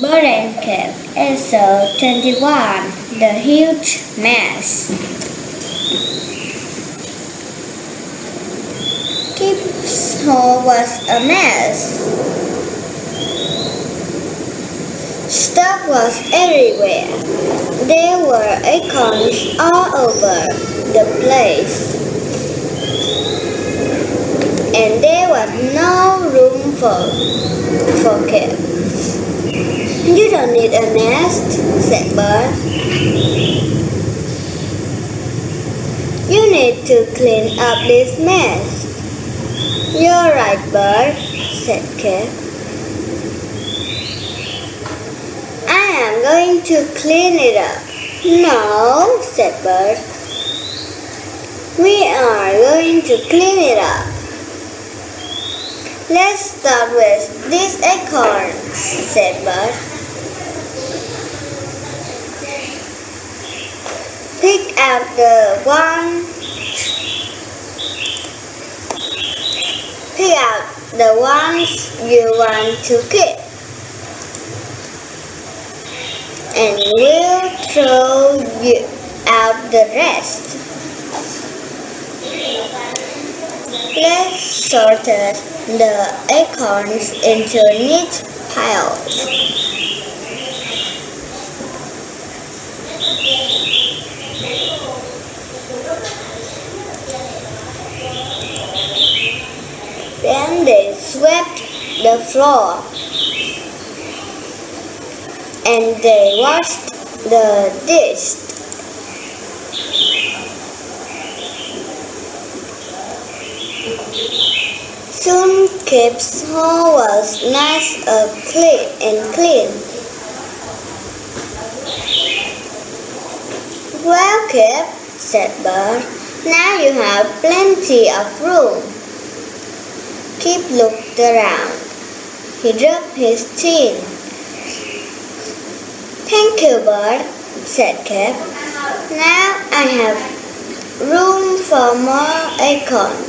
Golden Cave, episode 21, The Huge Mess. Kip's hole was a mess. Stuff was everywhere. There were acorns all over the place. And there was no room for Kip. You don't need a nest, said Bert. You need to clean up this mess. You're right, Bert, said Kip. I am going to clean it up. No, said Bert. We are going to clean it up. Let's start with these acorns, said Bert. Pick out the ones you want to keep, and we'll throw out the rest. Let's sort the acorns into neat piles. Then they swept the floor and they washed the dishes. Soon Kip's hole was nice and clean. Well, Kip, said Bert, now you have plenty of room. Kip looked around. He rubbed his chin. Thank you, Bert, said Kip. Now I have room for more acorns.